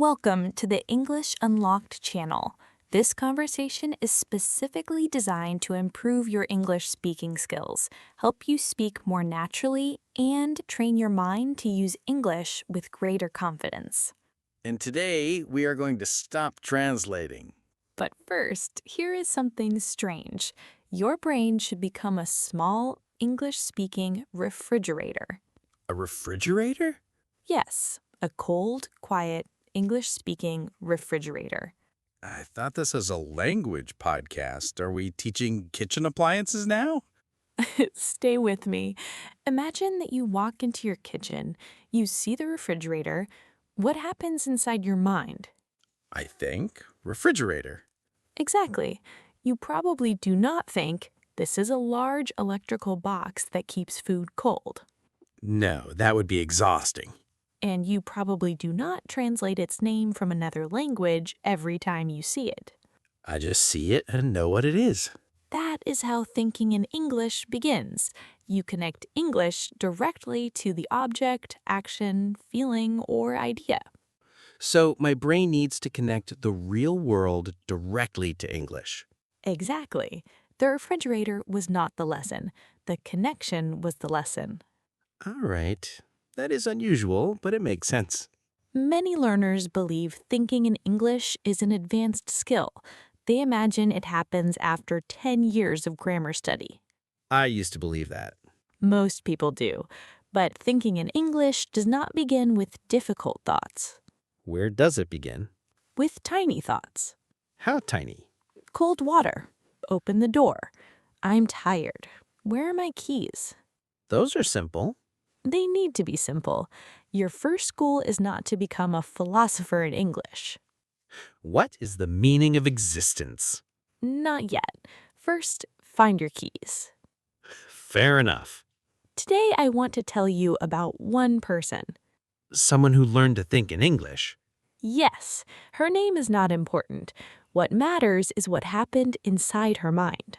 Welcome to the English Unlocked channel. This conversation is specifically designed to improve your English speaking skills, help you speak more naturally, and train your mind to use English with greater confidence. And today, we are going to stop translating. But first, here is something strange. Your brain should become a small English-speaking refrigerator. A refrigerator? Yes, a cold, quiet, English-speaking refrigerator. I thought this was a language podcast. Are we teaching kitchen appliances now? Stay with me. Imagine that you walk into your kitchen, you see the refrigerator. What happens inside your mind? I think refrigerator. Exactly. You probably do not think this is a large electrical box that keeps food cold. No, that would be exhausting. And you probably do not translate its name from another language every time you see it. I just see it and know what it is. That is how thinking in English begins. You connect English directly to the object, action, feeling, or idea. So my brain needs to connect the real world directly to English. Exactly. The refrigerator was not the lesson. The connection was the lesson. All right. That is unusual, but it makes sense. Many learners believe thinking in English is an advanced skill. They imagine it happens after 10 years of grammar study. I used to believe that. Most people do. But thinking in English does not begin with difficult thoughts. Where does it begin? With tiny thoughts. How tiny? Cold water. Open the door. I'm tired. Where are my keys? Those are simple. They need to be simple. Your first goal is not to become a philosopher in English. What is the meaning of existence? Not yet. First, find your keys. Fair enough. Today, I want to tell you about one person. Someone who learned to think in English. Yes, her name is not important. What matters is what happened inside her mind.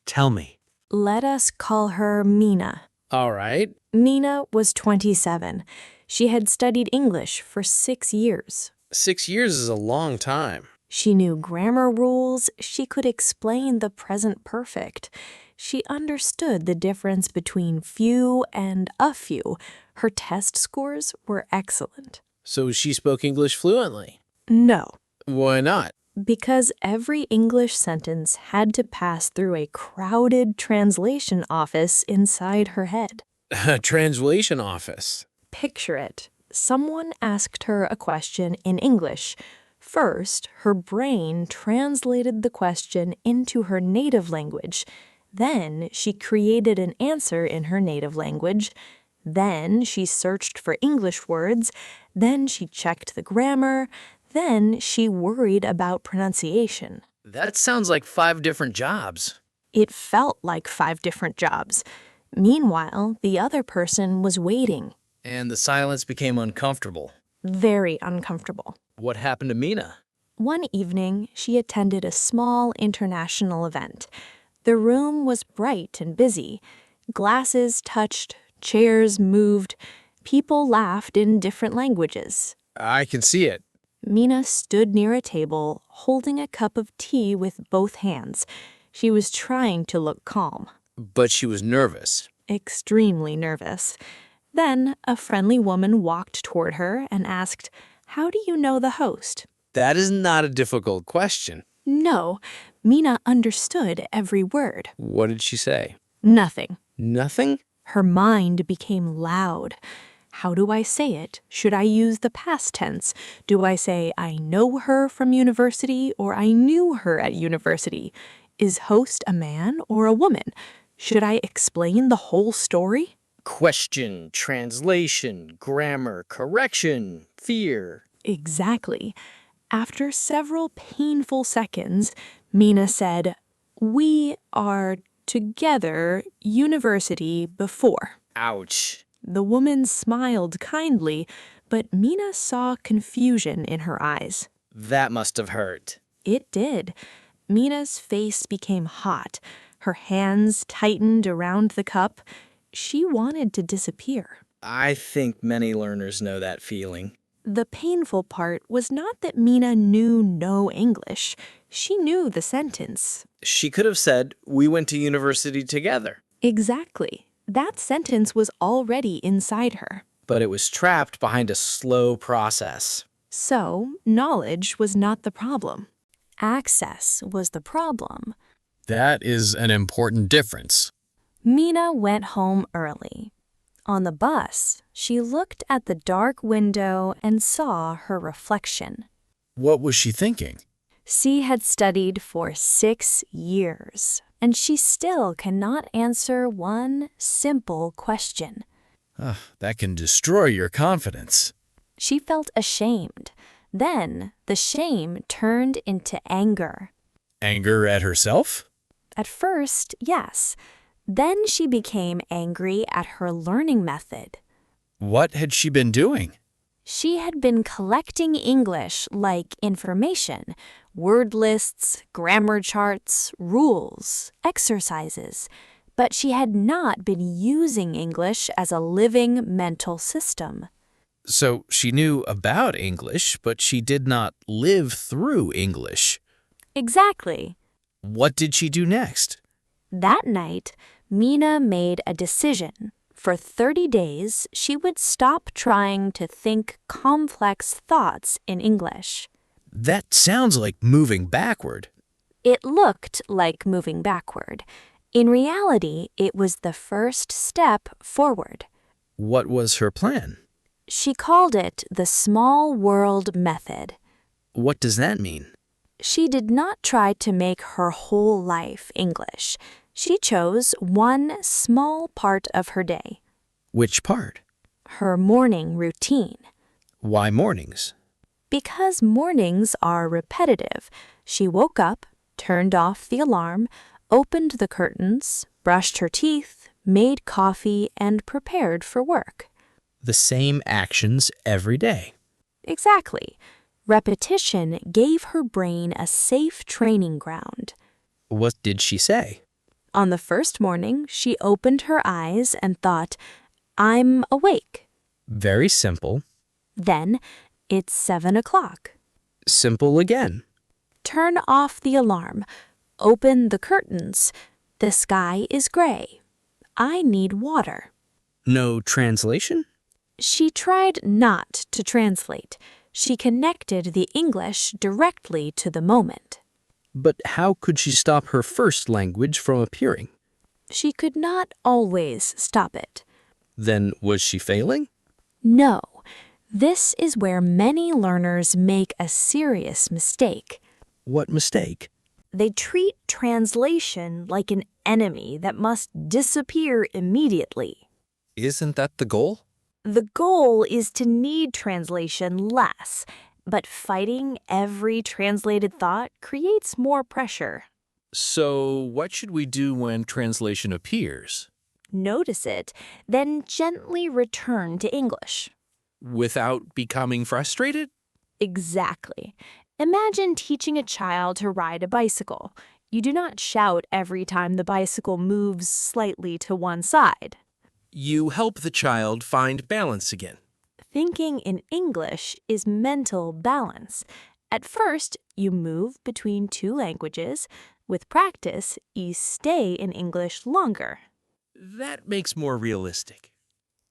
Tell me. Let us call her Mina. All right. Mina was 27. She had studied English for 6 years. 6 years is a long time. She knew grammar rules. She could explain the present perfect. She understood the difference between few and a few. Her test scores were excellent. So she spoke English fluently. No, Why not? because every English sentence had to pass through a crowded translation office inside her head. A translation office. Picture it. Someone asked her a question in English. First, her brain translated the question into her native language. Then, she created an answer in her native language. Then, she searched for English words. Then, she checked the grammar. Then, she worried about pronunciation. That sounds like 5 different jobs. It felt like 5 different jobs. Meanwhile, the other person was waiting. And the silence became uncomfortable. Very uncomfortable. What happened to Mina? One evening, she attended a small international event. The room was bright and busy. Glasses touched, chairs moved, people laughed in different languages. I can see it. Mina stood near a table, holding a cup of tea with both hands. She was trying to look calm. But she was nervous. Extremely nervous. Then a friendly woman walked toward her and asked, "How do you know the host?" That is not a difficult question. No, Mina understood every word. What did she say? Nothing. Nothing? Her mind became loud. How do I say it? Should I use the past tense? Do I say I know her from university or I knew her at university? Is host a man or a woman? Should I explain the whole story? Question, translation, grammar, correction, fear. Exactly. After several painful seconds, Mina said, "We are together university before." Ouch. The woman smiled kindly, but Mina saw confusion in her eyes. That must have hurt. It did. Mina's face became hot. Her hands tightened around the cup. She wanted to disappear. I think many learners know that feeling. The painful part was not that Mina knew no English. She knew the sentence. She could have said, "We went to university together." Exactly. That sentence was already inside her. But it was trapped behind a slow process. So, knowledge was not the problem. Access was the problem. That is an important difference. Mina went home early. On the bus, she looked at the dark window and saw her reflection. What was she thinking? She had studied for 6 years, and she still cannot answer one simple question. That can destroy your confidence. She felt ashamed. Then the shame turned into anger. Anger at herself? At first, yes. Then she became angry at her learning method. What had she been doing? She had been collecting English like information, word lists, grammar charts, rules, exercises, but she had not been using English as a living mental system. So she knew about English, but she did not live through English. Exactly. What did she do next? That night, Mina made a decision. For 30 days, she would stop trying to think complex thoughts in English. That sounds like moving backward. It looked like moving backward. In reality, it was the first step forward. What was her plan? She called it the small world method. What does that mean? She did not try to make her whole life English. She chose one small part of her day. Which part? Her morning routine. Why mornings? Because mornings are repetitive. She woke up, turned off the alarm, opened the curtains, brushed her teeth, made coffee, and prepared for work. The same actions every day. Exactly. Repetition gave her brain a safe training ground. What did she say? On the first morning, she opened her eyes and thought, "I'm awake." Very simple. Then, "It's 7 o'clock." Simple again. Turn off the alarm. Open the curtains. The sky is gray. I need water. No translation? She tried not to translate. She connected the English directly to the moment. But how could she stop her first language from appearing? She could not always stop it. Then was she failing? No, this is where many learners make a serious mistake. What mistake? They treat translation like an enemy that must disappear immediately. Isn't that the goal? The goal is to need translation less, but fighting every translated thought creates more pressure. So, what should we do when translation appears? Notice it, then gently return to English. Without becoming frustrated? Exactly. Imagine teaching a child to ride a bicycle. You do not shout every time the bicycle moves slightly to one side. You help the child find balance again. Thinking in English is mental balance. At first, you move between two languages. With practice, you stay in English longer. That makes more realistic.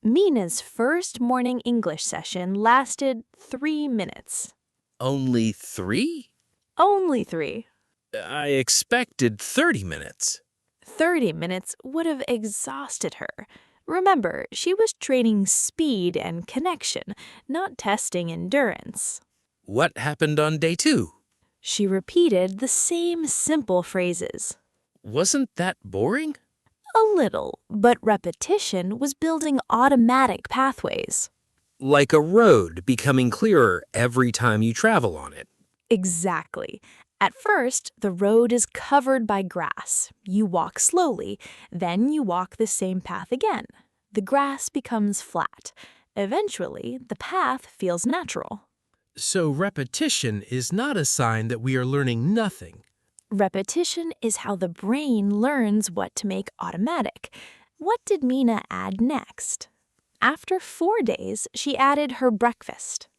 Mina's first morning English session lasted 3 minutes. Only 3? Only 3. I expected 30 minutes. 30 minutes would have exhausted her. Remember, she was training speed and connection, not testing endurance. What happened on day 2? She repeated the same simple phrases. Wasn't that boring? A little, but repetition was building automatic pathways. Like a road becoming clearer every time you travel on it. Exactly. At first, the road is covered by grass. You walk slowly, then you walk the same path again. The grass becomes flat. Eventually, the path feels natural. So repetition is not a sign that we are learning nothing. Repetition is how the brain learns what to make automatic. What did Mina add next? After 4 days, she added her breakfast.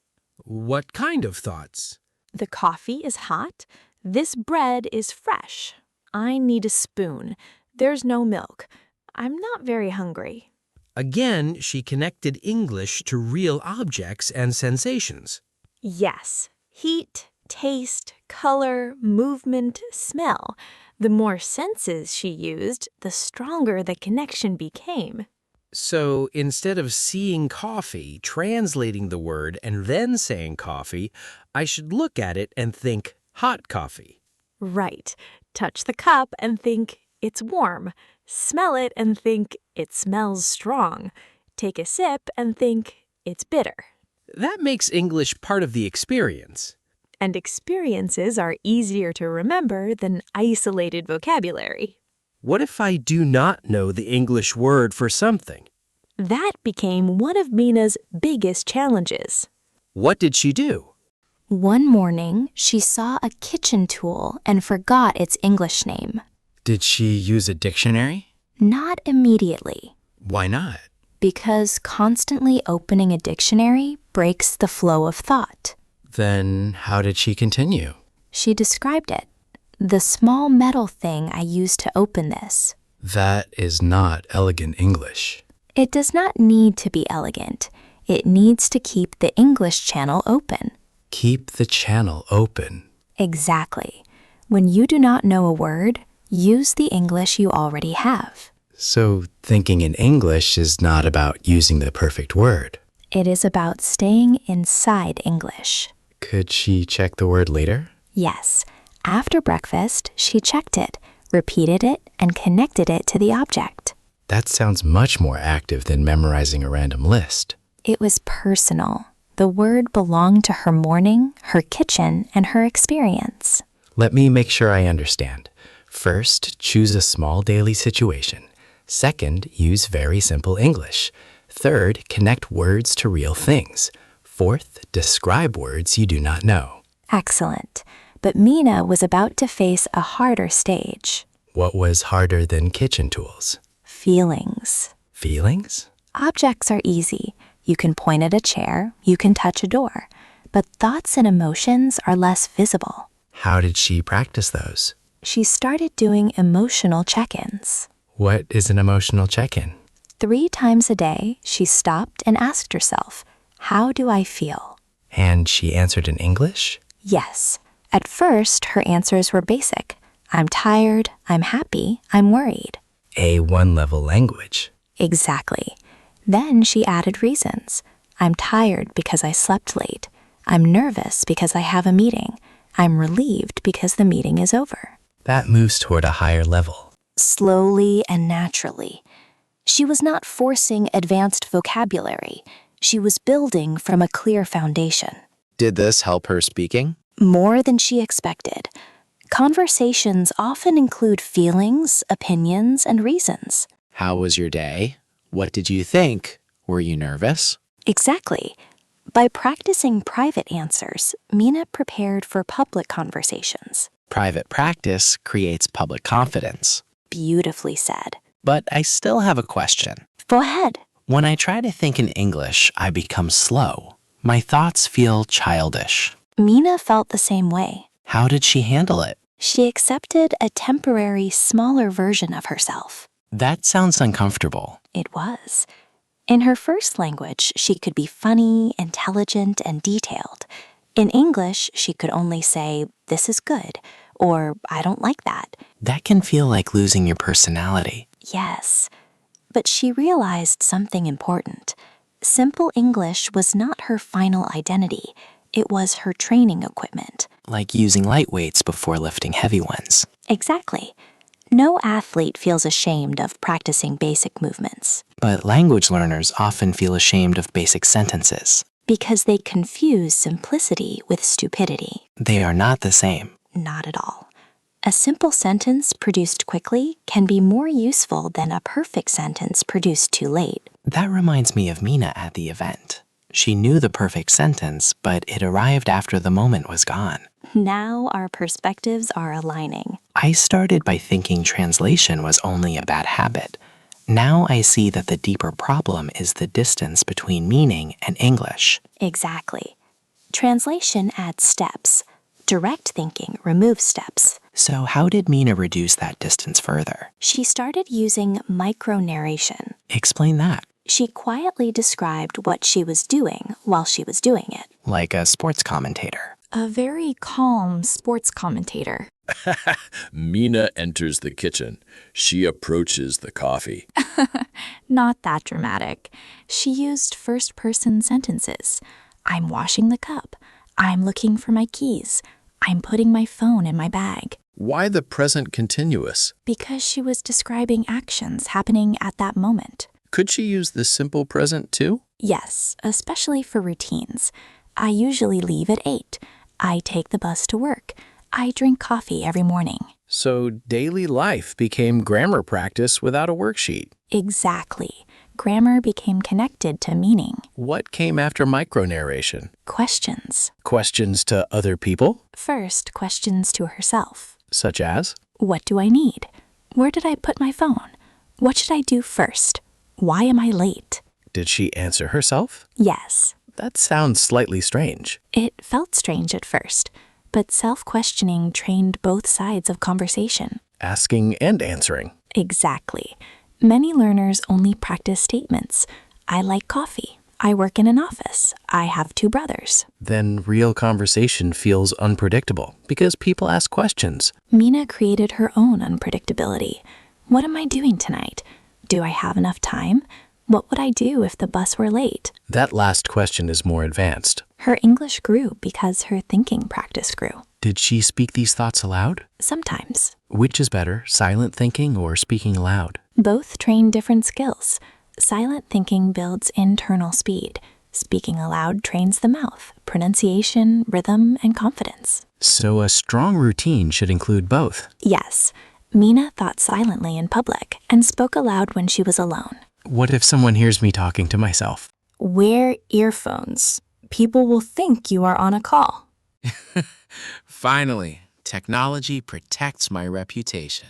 What kind of thoughts? The coffee is hot. This bread is fresh. I need a spoon. There's no milk. I'm not very hungry. Again, she connected English to real objects and sensations. Yes, heat, taste, color, movement, smell. The more senses she used, the stronger the connection became. So instead of seeing coffee, translating the word, and then saying coffee, I should look at it and think hot coffee. Right. Touch the cup and think it's warm. Smell it and think it smells strong. Take a sip and think it's bitter. That makes English part of the experience. And experiences are easier to remember than isolated vocabulary. What if I do not know the English word for something? That became one of Mina's biggest challenges. What did she do? One morning, she saw a kitchen tool and forgot its English name. Did she use a dictionary? Not immediately, Why not? because constantly opening a dictionary breaks the flow of thought. Then how did she continue? She described it. The small metal thing I used to open this. That is not elegant English. It does not need to be elegant. It needs to keep the English channel open. Keep the channel open. Exactly. When you do not know a word, use the English you already have. So thinking in English is not about using the perfect word. It is about staying inside English. Could she check the word later? Yes. After breakfast, she checked it, repeated it, and connected it to the object. That sounds much more active than memorizing a random list. It was personal. The word belonged to her morning, her kitchen, and her experience. Let me make sure I understand. First, choose a small daily situation. Second, use very simple English. Third, connect words to real things. Fourth, describe words you do not know. Excellent. But Mina was about to face a harder stage. What was harder than kitchen tools? Feelings. Feelings? Objects are easy. You can point at a chair, you can touch a door. But thoughts and emotions are less visible. How did she practice those? She started doing emotional check-ins. What is an emotional check-in? 3 times a day, she stopped and asked herself, "How do I feel?" And she answered in English? Yes. At first, her answers were basic. I'm tired, I'm happy, I'm worried. A1 level language. Exactly. Then she added reasons. I'm tired because I slept late. I'm nervous because I have a meeting. I'm relieved because the meeting is over. That moves toward a higher level. Slowly and naturally. She was not forcing advanced vocabulary. She was building from a clear foundation. Did this help her speaking? More than she expected. Conversations often include feelings, opinions, and reasons. How was your day? What did you think? Were you nervous? Exactly. By practicing private answers, Mina prepared for public conversations. Private practice creates public confidence. Beautifully said. But I still have a question. Go ahead. When I try to think in English, I become slow. My thoughts feel childish. Mina felt the same way. How did she handle it? She accepted a temporary, smaller version of herself. That sounds uncomfortable. It was. In her first language, she could be funny, intelligent, and detailed. In English, she could only say, "This is good," or "I don't like that." That can feel like losing your personality. Yes. But she realized something important. Simple English was not her final identity. It was her training equipment. Like using light weights before lifting heavy ones. Exactly. No athlete feels ashamed of practicing basic movements But language learners often feel ashamed of basic sentences. because they confuse simplicity with stupidity. They are not the same. Not at all. A simple sentence produced quickly can be more useful than a perfect sentence produced too late. That reminds me of Mina at the event. She knew the perfect sentence, but it arrived after the moment was gone. Now our perspectives are aligning. I started by thinking translation was only a bad habit. Now I see that the deeper problem is the distance between meaning and English. Exactly. Translation adds steps. Direct thinking removes steps. So how did Mina reduce that distance further? She started using micro-narration. Explain that. She quietly described what she was doing while she was doing it. Like a sports commentator. A very calm sports commentator. Mina enters the kitchen. She approaches the coffee. Not that dramatic. She used first-person sentences. I'm washing the cup. I'm looking for my keys. I'm putting my phone in my bag. Why the present continuous? Because she was describing actions happening at that moment. Could she use the simple present too? Yes, especially for routines. I usually leave at 8. I take the bus to work. I drink coffee every morning. So daily life became grammar practice without a worksheet. Exactly. Grammar became connected to meaning. What came after micronarration? Questions. Questions to other people, First, questions to herself. such as, What do I need? Where did I put my phone? What should I do first? Why am I late? did she answer herself? Yes. That sounds slightly strange. It felt strange at first, but self-questioning trained both sides of conversation. Asking and answering. Exactly. Many learners only practice statements. I like coffee. I work in an office. I have 2 brothers. Then real conversation feels unpredictable because people ask questions. Mina created her own unpredictability. What am I doing tonight? Do I have enough time? What would I do if the bus were late? That last question is more advanced. Her English grew because her thinking practice grew. Did she speak these thoughts aloud? Sometimes. Which is better, silent thinking or speaking aloud? Both train different skills. Silent thinking builds internal speed. Speaking aloud trains the mouth, pronunciation, rhythm, and confidence. So a strong routine should include both. Yes, Mina thought silently in public and spoke aloud when she was alone. What if someone hears me talking to myself? Wear earphones. People will think you are on a call. Finally, technology protects my reputation.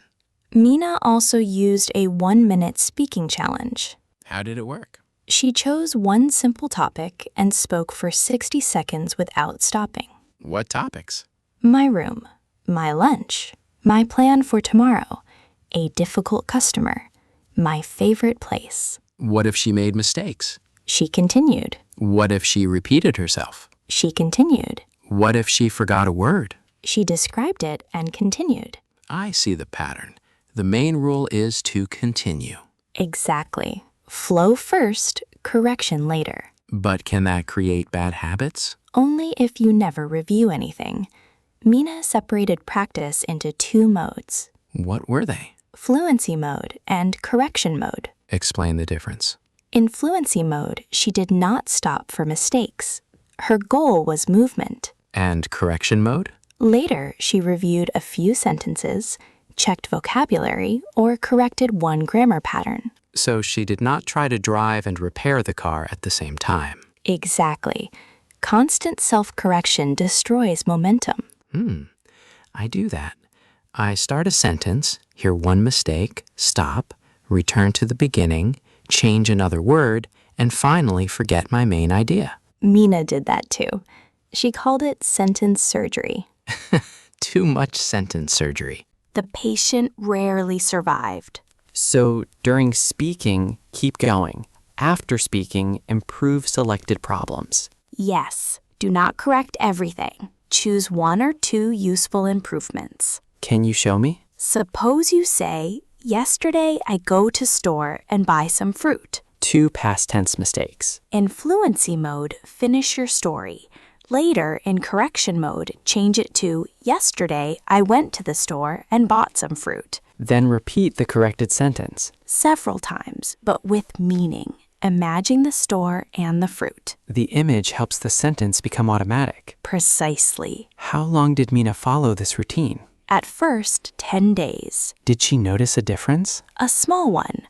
Mina also used a 1-minute speaking challenge. How did it work? She chose one simple topic and spoke for 60 seconds without stopping. What topics? My room, my lunch, my plan for tomorrow, a difficult customer, my favorite place. What if she made mistakes? She continued. What if she repeated herself? She continued. What if she forgot a word? She described it and continued. I see the pattern. The main rule is to continue. Exactly. Flow first, correction later. But can that create bad habits? Only if you never review anything. Mina separated practice into 2 modes. What were they? Fluency mode and correction mode. Explain the difference. In fluency mode, she did not stop for mistakes. Her goal was movement. And correction mode? Later, she reviewed a few sentences, checked vocabulary, or corrected one grammar pattern. So she did not try to drive and repair the car at the same time. Exactly. Constant self-correction destroys momentum. I do that. I start a sentence, hear one mistake, stop, return to the beginning, change another word, and finally forget my main idea. Mina did that too. She called it sentence surgery. Too much sentence surgery. The patient rarely survived. So during speaking, keep going. After speaking, improve selected problems. Yes, do not correct everything. Choose 1 or 2 useful improvements. Can you show me? Suppose you say, yesterday I go to store and buy some fruit. 2 past tense mistakes. In fluency mode, finish your story. Later, in correction mode, change it to, yesterday I went to the store and bought some fruit. Then repeat the corrected sentence. Several times, but with meaning. Imagine the store and the fruit. The image helps the sentence become automatic. Precisely. How long did Mina follow this routine? At first, 10 days. Did she notice a difference? A small one.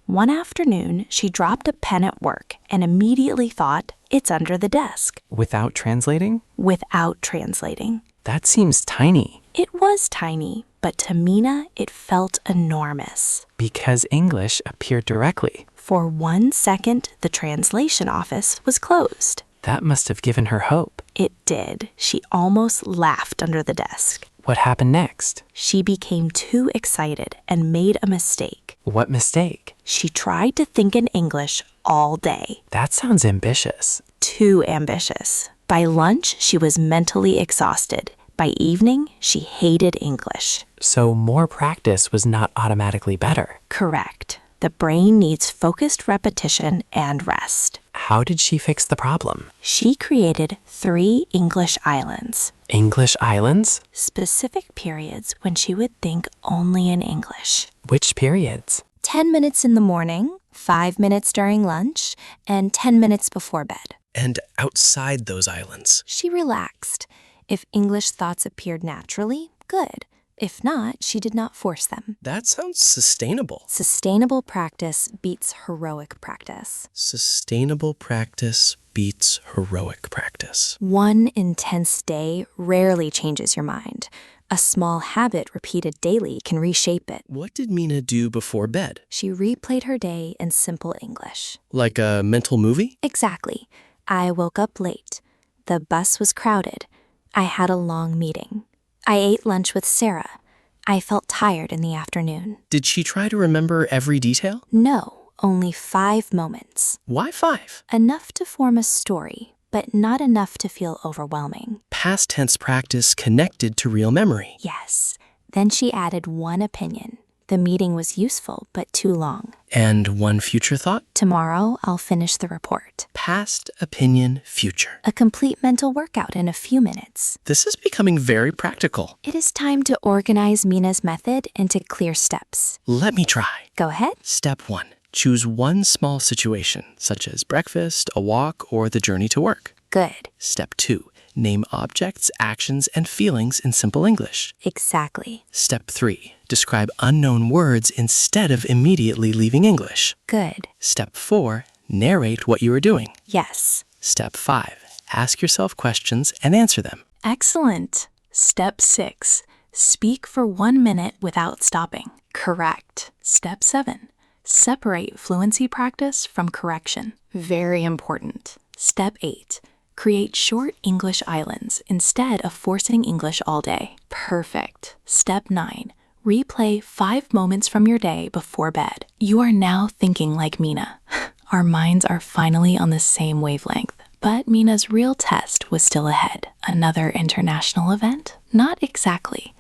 One afternoon, she dropped a pen at work and immediately thought, it's under the desk. Without translating? Without translating. That seems tiny. It was tiny, but to Mina, it felt enormous. Because English appeared directly. For 1 second, the translation office was closed. That must have given her hope. It did. She almost laughed under the desk. What happened next? She became too excited and made a mistake. What mistake? She tried to think in English all day. That sounds ambitious. Too ambitious. By lunch, she was mentally exhausted. By evening, she hated English. So more practice was not automatically better. Correct. The brain needs focused repetition and rest. How did she fix the problem? She created 3 English islands. English islands? Specific periods when she would think only in English. Which periods? 10 minutes in the morning, 5 minutes during lunch, and 10 minutes before bed. And outside those islands? She relaxed. If English thoughts appeared naturally, good. If not, she did not force them. That sounds sustainable. Sustainable practice beats heroic practice. Sustainable practice beats heroic practice. One intense day rarely changes your mind. A small habit repeated daily can reshape it. What did Mina do before bed? She replayed her day in simple English. Like a mental movie? Exactly. I woke up late. The bus was crowded. I had a long meeting. I ate lunch with Sarah. I felt tired in the afternoon. Did she try to remember every detail? No, only 5 moments. Why 5? Enough to form a story, but not enough to feel overwhelming. Past tense practice connected to real memory. Yes. Then she added 1 opinion. The meeting was useful, but too long. And 1 future thought? Tomorrow, I'll finish the report. Past, opinion, future. A complete mental workout in a few minutes. This is becoming very practical. It is time to organize Mina's method into clear steps. Let me try. Go ahead. Step 1. Choose 1 small situation, such as breakfast, a walk, or the journey to work. Good. Step 2. Name objects, actions, and feelings in simple English. Exactly. Step 3. Describe unknown words instead of immediately leaving English. Good. Step 4. Narrate what you are doing. Yes. Step 5. Ask yourself questions and answer them. Excellent. Step 6. Speak for 1 minute without stopping. Correct. Step 7. Separate fluency practice from correction. Very important. Step 8. Create short English islands instead of forcing English all day. Perfect. Step 9. Replay 5 moments from your day before bed. You are now thinking like Mina. Our minds are finally on the same wavelength. But Mina's real test was still ahead. Another international event? Not exactly.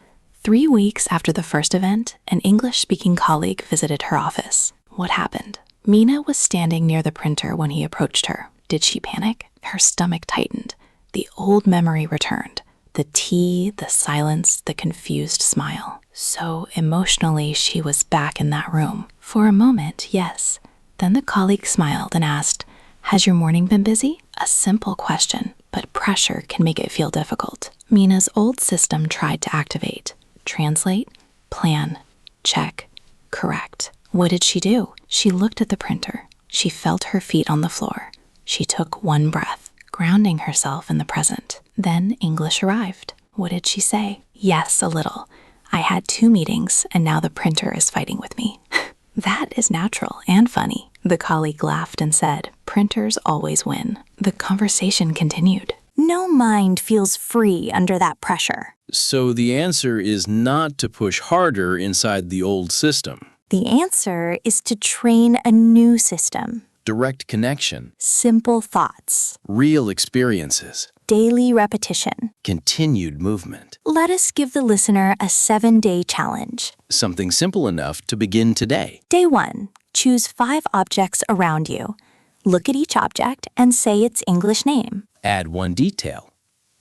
3 weeks after the first event, an English-speaking colleague visited her office. What happened? Mina was standing near the printer when he approached her. Did she panic? Her stomach tightened. The old memory returned. The tea, the silence, the confused smile. So emotionally, she was back in that room. For a moment, yes. Then the colleague smiled and asked, "Has your morning been busy?" A simple question, but pressure can make it feel difficult. Mina's old system tried to activate. Translate, plan, check, correct. What did she do? She looked at the printer. She felt her feet on the floor. She took 1 breath, grounding herself in the present. Then English arrived. What did she say? Yes, a little. I had 2 meetings, and now the printer is fighting with me. That is natural and funny. The colleague laughed and said, "Printers always win." The conversation continued. No mind feels free under that pressure. So the answer is not to push harder inside the old system. The answer is to train a new system. Direct connection, Simple thoughts. real experiences, Daily repetition. continued movement. Let us give the listener a 7-day challenge. Something simple enough to begin today. Day 1. Choose 5 objects around you. Look at each object and say its English name. Add 1 detail.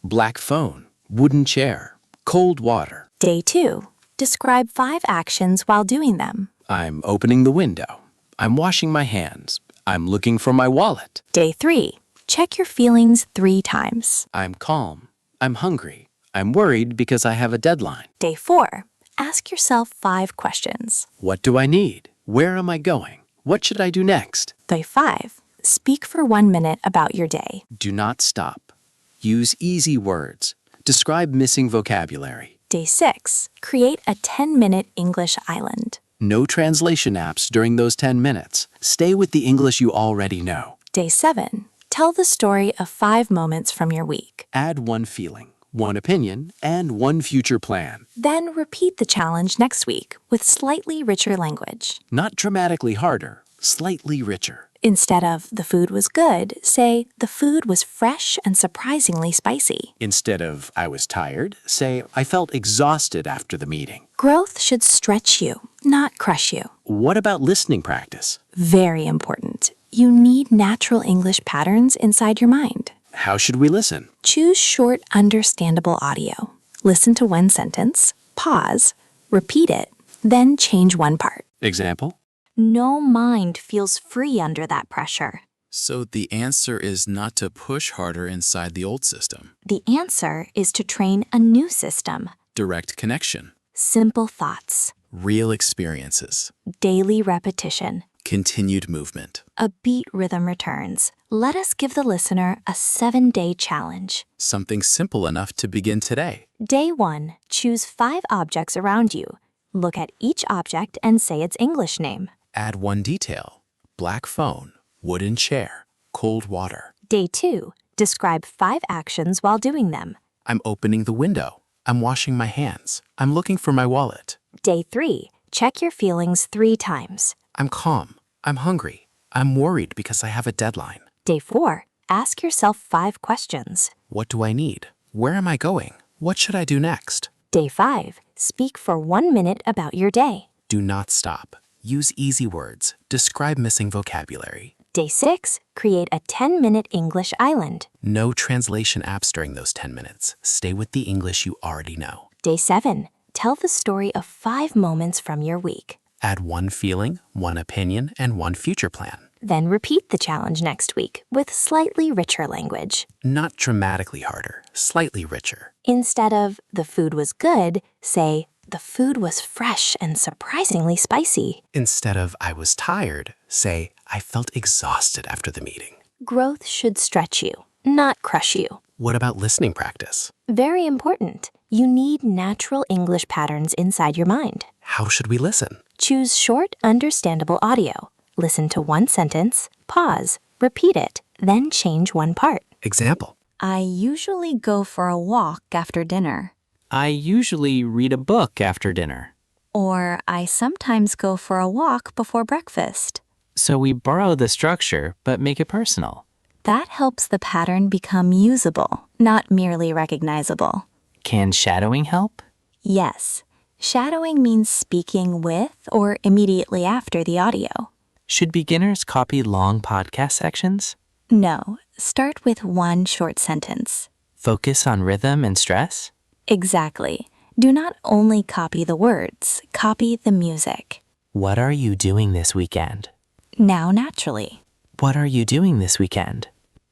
Black phone, wooden chair, cold water. Day 2. Describe 5 actions while doing them. I'm opening the window. I'm washing my hands. I'm looking for my wallet. Day 3. Check your feelings 3 times. I'm calm. I'm hungry. I'm worried because I have a deadline. Day 4. Ask yourself 5 questions. What do I need? Where am I going? What should I do next? Day 5. Speak for 1 minute about your day. Do not stop. Use easy words. Describe missing vocabulary. Day 6. Create a 10-minute English island. No translation apps during those 10 minutes. Stay with the English you already know. Day 7. Tell the story of 5 moments from your week. Add one feeling, one opinion, and one future plan. Then repeat the challenge next week with slightly richer language. Not dramatically harder, slightly richer. Instead of the food was good, say the food was fresh and surprisingly spicy. Instead of I was tired, say I felt exhausted after the meeting. Growth should stretch you, not crush you. What about listening practice? Very important. You need natural English patterns inside your mind. How should we listen? Choose short, understandable audio. Listen to one sentence, pause, repeat it, then change one part. Example? No mind feels free under that pressure. So the answer is not to push harder inside the old system. The answer is to train a new system. Direct connection. Simple thoughts. Real experiences. Daily repetition. Continued movement. A beat rhythm returns. Let us give the listener a 7-day challenge. Something simple enough to begin today. Day 1. Choose 5 objects around you. Look at each object and say its English name. Add one detail. Black phone, wooden chair, cold water. Day 2. Describe 5 actions while doing them. I'm opening the window. I'm washing my hands. I'm looking for my wallet. Day 3. Check your feelings 3 times. I'm calm. I'm hungry. I'm worried because I have a deadline. Day 4. Ask yourself 5 questions. What do I need? Where am I going? What should I do next? Day 5. Speak for 1 minute about your day. Do not stop. Use easy words. Describe missing vocabulary. Day 6. Create a 10-minute English island. No translation apps during those 10 minutes. Stay with the English you already know. Day 7. Tell the story of 5 moments from your week. Add one feeling, one opinion, and one future plan. Then repeat the challenge next week with slightly richer language. Not dramatically harder, slightly richer. Instead of the food was good, say the food was fresh and surprisingly spicy. Instead of I was tired, say I felt exhausted after the meeting. Growth should stretch you, not crush you. What about listening practice? Very important. You need natural English patterns inside your mind. How should we listen? Choose short, understandable audio. Listen to one sentence, pause, repeat it, then change one part. Example. I usually go for a walk after dinner. I usually read a book after dinner. Or I sometimes go for a walk before breakfast. So we borrow the structure, but make it personal. That helps the pattern become usable, not merely recognizable. Can shadowing help? Yes. Shadowing means speaking with or immediately after the audio. Should beginners copy long podcast sections? No. Start with one short sentence. Focus on rhythm and stress? Exactly. Do not only copy the words, copy the music. What are you doing this weekend? Now naturally. What are you doing this weekend?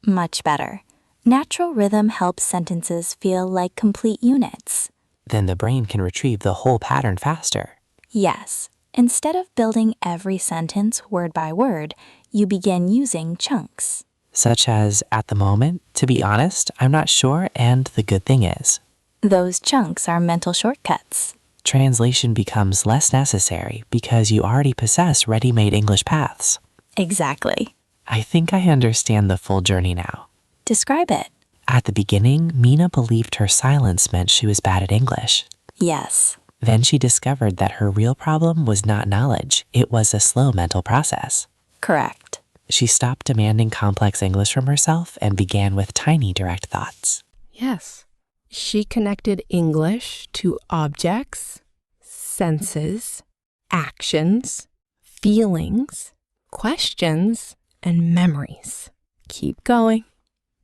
Much better. Natural rhythm helps sentences feel like complete units. Then the brain can retrieve the whole pattern faster. Yes. Instead of building every sentence word by word, you begin using chunks. Such as, at the moment, to be honest, I'm not sure, and the good thing is. Those chunks are mental shortcuts. Translation becomes less necessary because you already possess ready-made English paths. Exactly. I think I understand the full journey now. Describe it. At the beginning, Mina believed her silence meant she was bad at English. Yes. Then she discovered that her real problem was not knowledge, it was a slow mental process. Correct. She stopped demanding complex English from herself and began with tiny direct thoughts. Yes. She connected English to objects, senses, actions, feelings, questions, and memories. Keep going.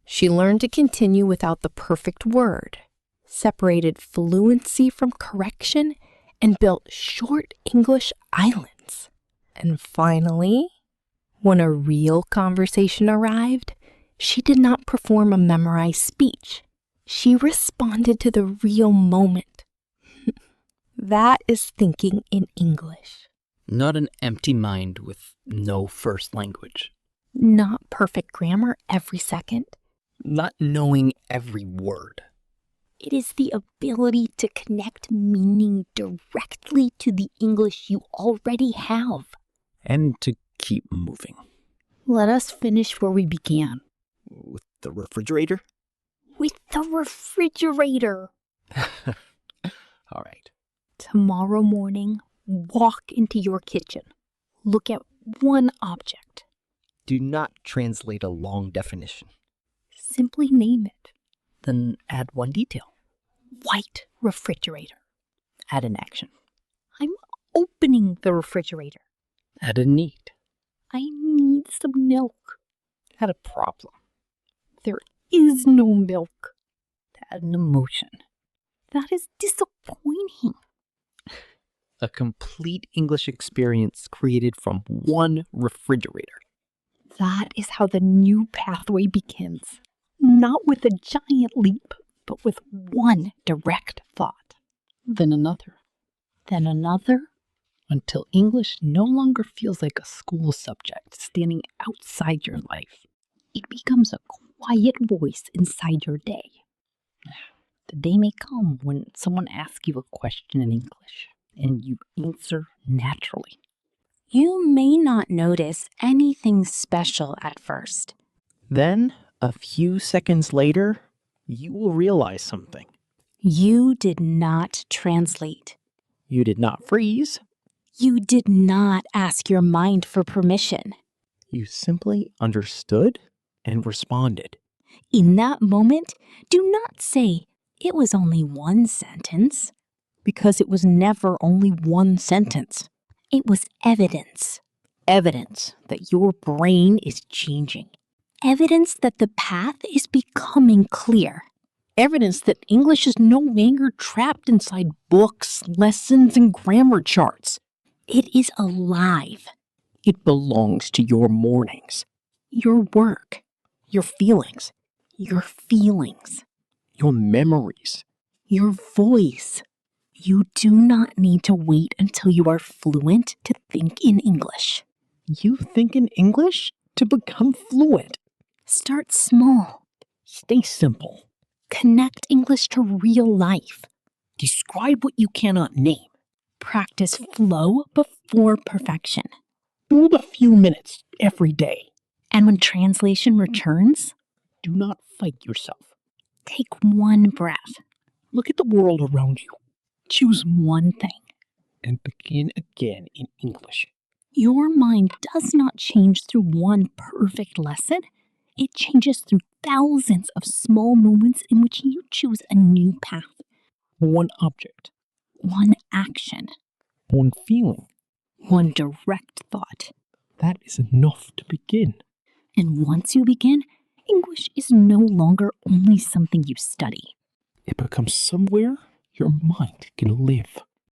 She learned to continue without the perfect word, separated fluency from correction, and built short English islands. And finally, when a real conversation arrived, she did not perform a memorized speech. She responded to the real moment. That is thinking in English. Not an empty mind with no first language. Not perfect grammar every second. Not knowing every word. It is the ability to connect meaning directly to the English you already have. And to keep moving. Let us finish where we began, With the refrigerator? With the refrigerator. All right. Tomorrow morning, walk into your kitchen. Look at one object. Do not translate a long definition. Simply name it. Then add one detail. White refrigerator. Add an action. I'm opening the refrigerator. Add a need. I need some milk. Add a problem. There is no milk. Add an emotion. That is disappointing. A complete English experience created from one refrigerator. That is how the new pathway begins. Not with a giant leap, but with one direct thought. Then another. Then another. Until English no longer feels like a school subject standing outside your life. It becomes a quiet voice inside your day. The day may come when someone asks you a question in English, and you answer naturally. You may not notice anything special at first. Then, a few seconds later, you will realize something. You did not translate. You did not freeze. You did not ask your mind for permission. You simply understood and responded. In that moment, do not say, it was only one sentence. Because it was never only one sentence. It was evidence. Evidence that your brain is changing. Evidence that the path is becoming clear. Evidence that English is no longer trapped inside books, lessons, and grammar charts. It is alive. It belongs to your mornings, Your work. your feelings, Your feelings. your memories. Your voice. You do not need to wait until you are fluent to think in English. You think in English to become fluent. Start small. Stay simple. Connect English to real life. Describe what you cannot name. Practice flow before perfection. Do it a few minutes every day. And when translation returns, do not fight yourself. Take one breath. Look at the world around you. Choose one thing. And begin again in English. Your mind does not change through one perfect lesson. It changes through thousands of small moments in which you choose a new path. One object. One action. One feeling. One direct thought. That is enough to begin. And once you begin, English is no longer only something you study. It becomes somewhere your mind can live.